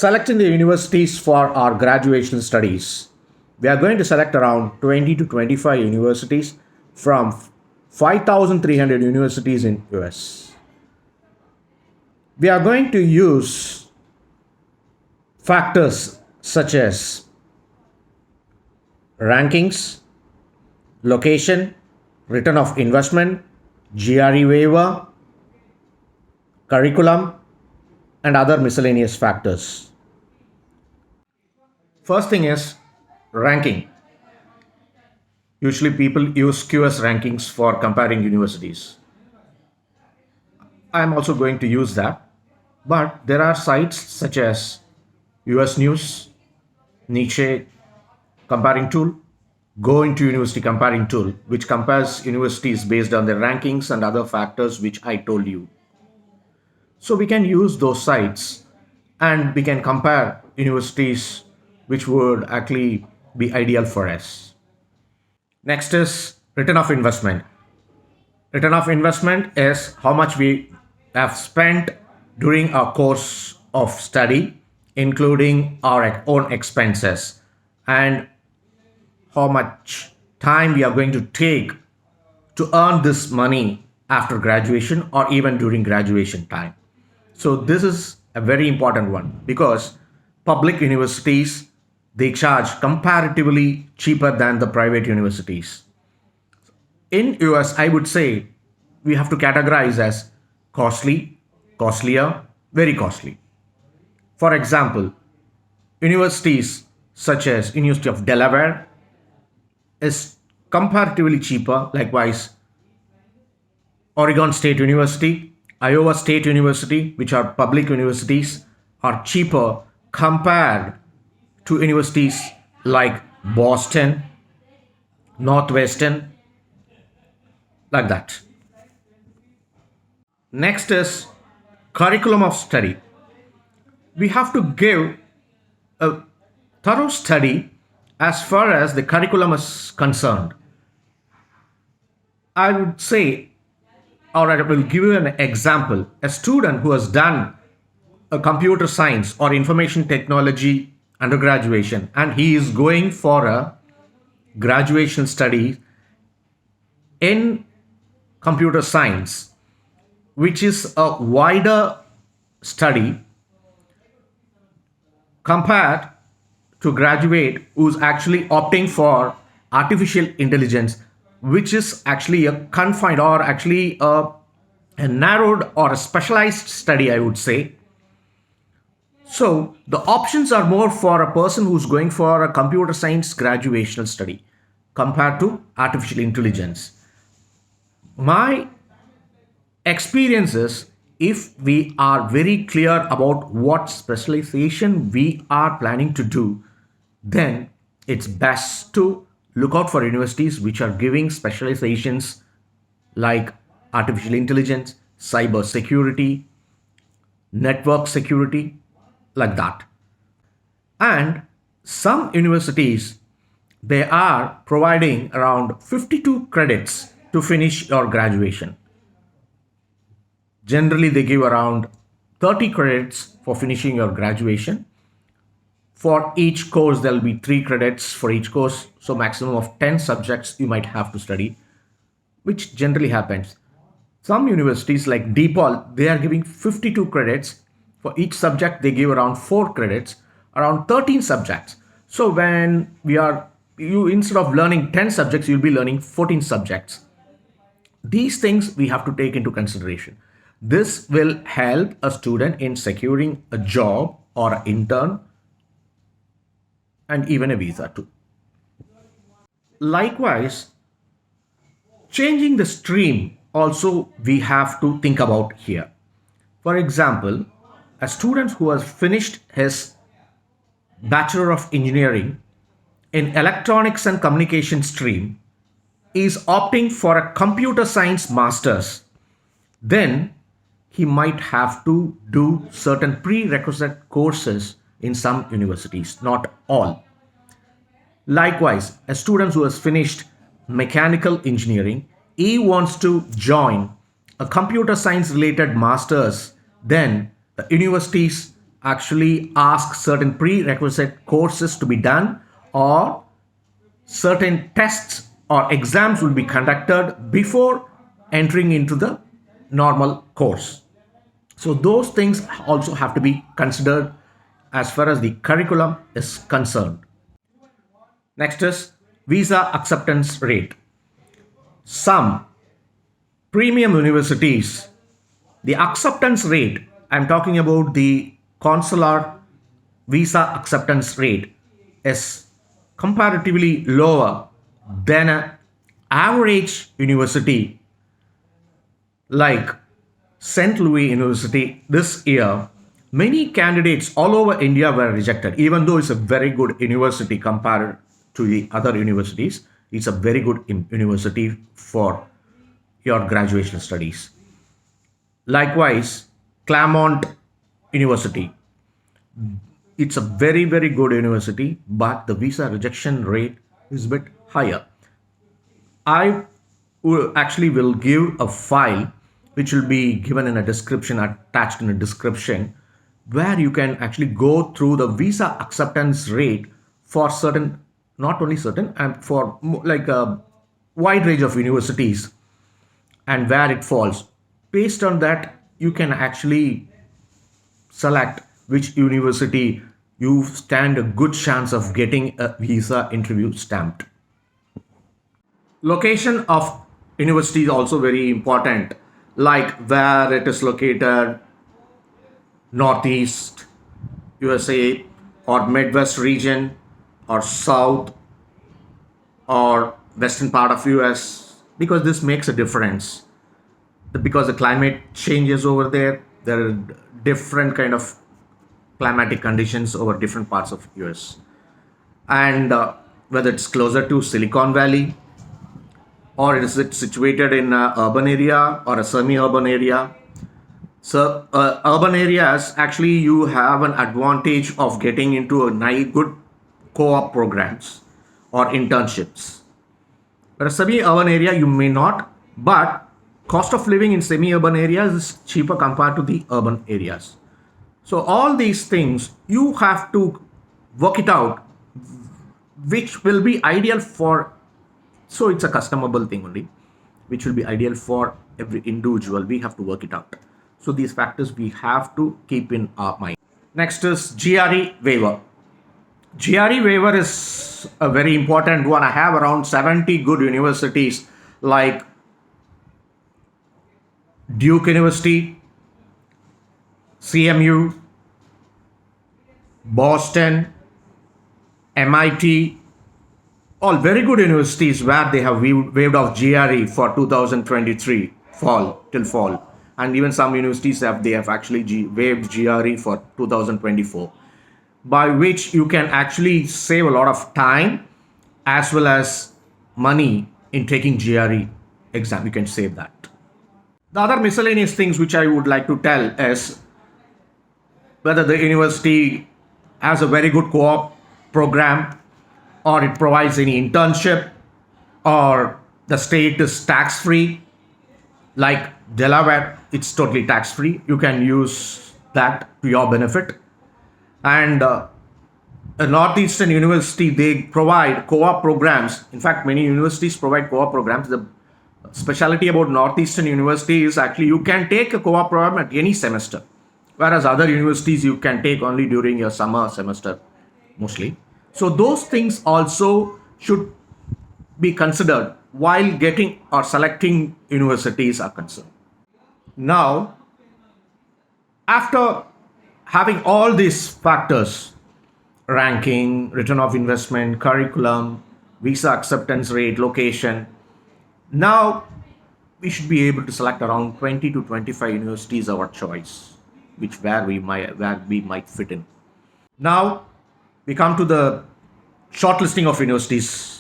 Selecting the universities for our graduation studies. We are going to select around 20 to 25 universities from 5,300 universities in US. We are going to use factors such as rankings, location, return of investment, GRE waiver, curriculum, and other miscellaneous factors. First thing is ranking. Usually people use QS rankings for comparing universities. I am also going to use that. But there are sites such as US News, Niche comparing tool, Go into University comparing tool, which compares universities based on their rankings and other factors which I told you. So we can use those sites and we can compare universities which would actually be ideal for us. Next is return of investment. Return of investment is how much we have spent during our course of study, including our own expenses, and how much time we are going to take to earn this money after graduation or even during graduation time. So this is a very important one because public universities, they charge comparatively cheaper than the private universities. In US, I would say we have to categorize as costly, costlier, very costly. For example, universities such as University of Delaware is comparatively cheaper. Likewise, Oregon State University, Iowa State University, which are public universities, are cheaper compared to universities like Boston, Northwestern, like that. Next is curriculum of study. We have to give a thorough study as far as the curriculum is concerned. I would say, or I will give you an example. A student who has done a computer science or information technology undergraduation and he is going for a graduation study in computer science, which is a wider study compared to graduate who's actually opting for artificial intelligence, which is actually a confined or actually a narrowed or a specialized study, I would say. So the options are more for a person who's going for a computer science graduational study compared to artificial intelligence. My experience is, if we are very clear about what specialization we are planning to do, then it's best to look out for universities which are giving specializations like artificial intelligence, cyber security, network security, like that. And some universities, they are providing around 52 credits to finish your graduation. Generally, they give around 30 credits for finishing your graduation. For each course, there will be 3 credits for each course. So maximum of 10 subjects you might have to study, which generally happens. Some universities like DePaul, they are giving 52 credits. For each subject, they give around 4 credits, around 13 subjects. So when you instead of learning 10 subjects, you'll be learning 14 subjects. These things we have to take into consideration. This will help a student in securing a job or an intern and even a visa too. Likewise, changing the stream also we have to think about here. For example, a student who has finished his Bachelor of Engineering in Electronics and Communication stream is opting for a Computer Science Masters, then he might have to do certain prerequisite courses in some universities, not all. Likewise, a student who has finished mechanical engineering, he wants to join a computer science related masters, then the universities actually ask certain prerequisite courses to be done, or certain tests or exams will be conducted before entering into the normal course. So those things also have to be considered as far as the curriculum is concerned. Next is visa acceptance rate. Some premium universities, the acceptance rate, I'm talking about the consular visa acceptance rate, is comparatively lower than an average university like St. Louis University. This year, many candidates all over India were rejected, even though it's a very good university compared to the other universities. It's a very good university for your graduation studies. Likewise, Claremont University, it's a very, very good university, but the visa rejection rate is a bit higher. I actually will give a file which will be given in a description, attached in a description, where you can actually go through the visa acceptance rate for certain, not only certain, and for like a wide range of universities and where it falls. Based on that, you can actually select which university you stand a good chance of getting a visa interview stamped. Location of university is also very important, like where it is located, northeast USA or midwest region, or south or western part of US, because this makes a difference. Because the climate changes over there, there are different kind of climatic conditions over different parts of US, and whether it's closer to Silicon Valley, or is it situated in an urban area or a semi-urban area. So urban areas, actually you have an advantage of getting into a nice good co-op programs or internships. But a semi-urban area you may not, but cost of living in semi-urban areas is cheaper compared to the urban areas. So all these things you have to work it out, which will be ideal for, so it's a customable thing only, which will be ideal for every individual. We have to work it out. So these factors we have to keep in our mind. Next is GRE waiver. GRE waiver is a very important one. I have around 70 good universities like Duke University, CMU, Boston, MIT, all very good universities where they have waived off GRE for 2023 fall till fall, and even some universities have actually waived GRE for 2024, by which you can actually save a lot of time as well as money in taking GRE exam. You can save that. The other miscellaneous things which I would like to tell is whether the university has a very good co-op program, or it provides any internship, or the state is tax-free. Like Delaware, it's totally tax-free. You can use that to your benefit. And a Northeastern University, they provide co-op programs. In fact, many universities provide co-op programs. The specialty about Northeastern University is actually you can take a co-op program at any semester, whereas other universities you can take only during your summer semester mostly. So those things also should be considered while getting or selecting universities are concerned. Now, after having all these factors, ranking, return of investment, curriculum, visa acceptance rate, location, now we should be able to select around 20 to 25 universities of our choice, where we might fit in. Now we come to the shortlisting of universities.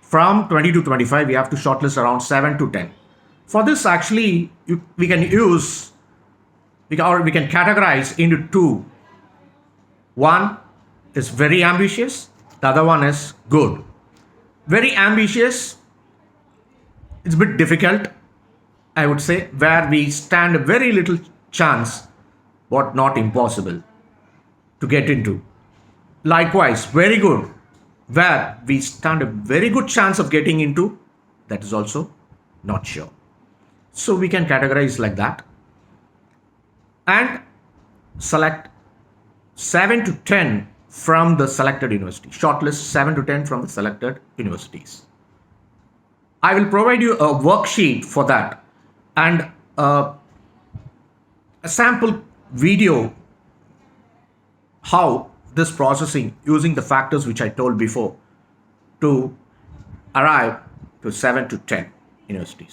From 20 to 25, we have to shortlist around 7 to 10. For this, actually, we can categorize into two. One is very ambitious, the other one is good. Very ambitious, it's a bit difficult, I would say, where we stand a very little chance, but not impossible. to get into. Likewise, very good, where we stand a very good chance of getting into, that is also not sure. So we can categorize like that and select 7 to 10 from the selected university. Shortlist 7 to 10 from the selected universities. I will provide you a worksheet for that and a sample video how this processing using the factors which I told before to arrive to 7 to 10 universities.